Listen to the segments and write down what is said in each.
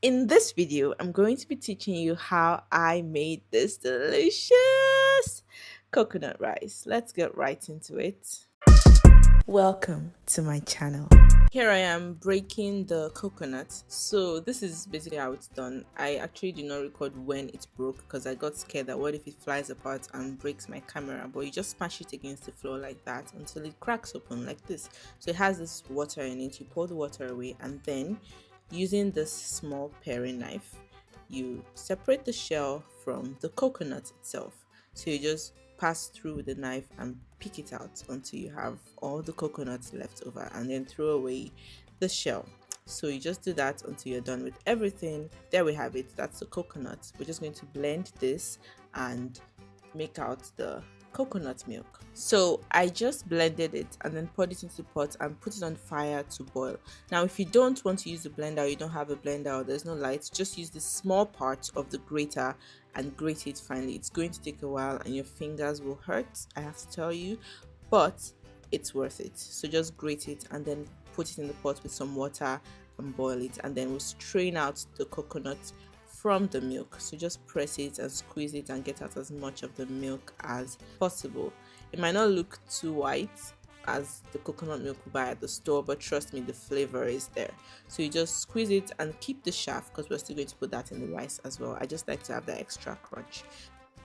In this video, I'm going to be teaching you how I made this delicious coconut rice. Let's get right into it. Welcome to my channel. Here I am breaking the coconut. So this is basically how it's done. I actually did not record when it broke because I got scared that what if it flies apart and breaks my camera. But you just smash it against the floor like that until it cracks open like this. So it has this water in it. You pour the water away, and then using this small paring knife, you separate the shell from the coconut itself. So you just pass through with the knife and pick it out until you have all the coconuts left over, and then throw away the shell. So you just do that until you're done with everything. There we have it. That's the coconut. We're just going to blend this and make out the coconut milk. So I just blended it and then poured it into the pot and put it on fire to boil. Now if you don't want to use the blender, or you don't have a blender, or there's no light, just use the small part of the grater and grate it finely. It's going to take a while and your fingers will hurt, I have to tell you, but it's worth it. So just grate it and then put it in the pot with some water and boil it, and then we'll strain out the coconut from the milk. So just press it and squeeze it and get out as much of the milk as possible. It might not look too white as the coconut milk we buy at the store, but trust me, the flavor is there. So you just squeeze it and keep the shaft because we're still going to put that in the rice as well. I just like to have that extra crunch.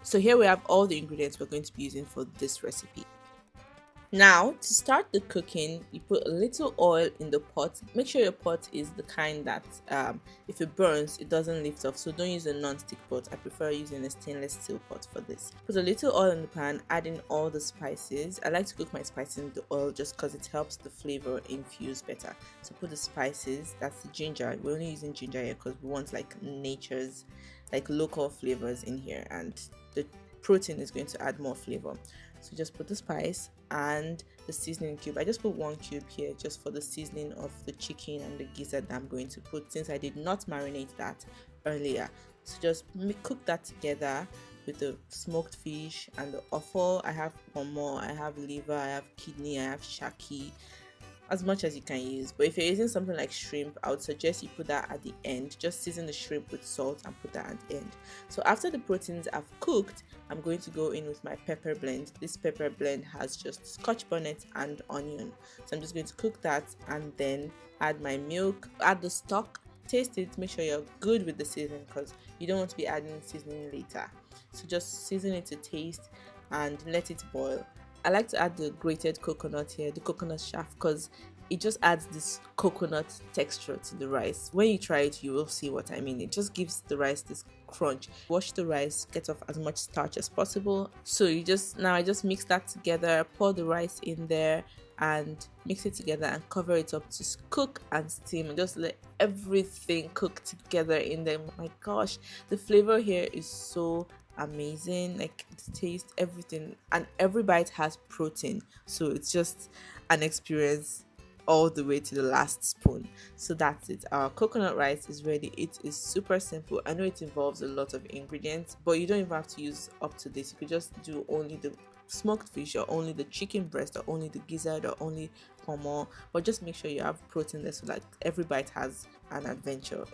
So here we have all the ingredients we're going to be using for this recipe. Now, to start the cooking, you put a little oil in the pot. Make sure your pot is the kind that if it burns, it doesn't lift off. So don't use a non-stick pot. I prefer using a stainless steel pot for this. Put a little oil in the pan, add in all the spices. I like to cook my spices in the oil just because it helps the flavor infuse better. So put the spices, that's the ginger. We're only using ginger here because we want like nature's, like local flavors in here, and the protein is going to add more flavor. So just put the spice and the seasoning cube. I just put 1 cube here just for the seasoning of the chicken and the gizzard that I'm going to put, since I did not marinate that earlier. So just cook that together with the smoked fish and the offal. I have pomo, I have liver, I have kidney, I have shaki, as much as you can use. But if you're using something like shrimp, I would suggest you put that at the end. Just season the shrimp with salt and put that at the end. So after the proteins have cooked, I'm going to go in with my pepper blend. This pepper blend has just scotch bonnet and onion. So I'm just going to cook that and then add my milk, add the stock, taste it, make sure you're good with the seasoning because you don't want to be adding seasoning later. So just season it to taste and let it boil. I like to add the grated coconut here, the coconut shaft, because it just adds this coconut texture to the rice. When you try it, you will see what I mean. It just gives the rice this crunch. Wash the rice, get off as much starch as possible. So I just mix that together, pour the rice in there and mix it together and cover it up to cook and steam, and just let everything cook together in there. Oh my gosh, the flavor here is so amazing, like the taste, everything, and every bite has protein, so it's just an experience all the way to the last spoon. So that's it, our coconut rice is ready. It is super simple. I know it involves a lot of ingredients, but you don't even have to use up to this. You could just do only the smoked fish, or only the chicken breast, or only the gizzard, or only pomo, but just make sure you have protein there so that every bite has an adventure.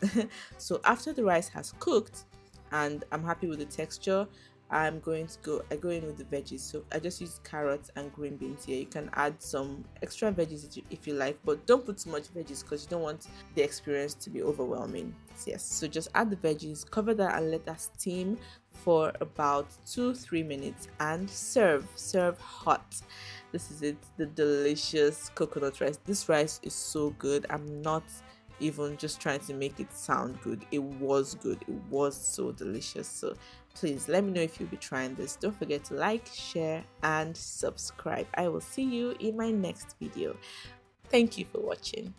So after the rice has cooked and I'm happy with the texture, I go in with the veggies. So I just use carrots and green beans here. You can add some extra veggies if you like, but don't put too much veggies because you don't want the experience to be overwhelming. Yes, so just add the veggies, cover that and let that steam for about 2-3 minutes and serve hot. This is it, the delicious coconut rice. This rice is so good. I'm not even just trying to make it sound good. It was good. It was so delicious. So please let me know if you'll be trying this. Don't forget to like, share and subscribe. I will see you in my next video. Thank you for watching.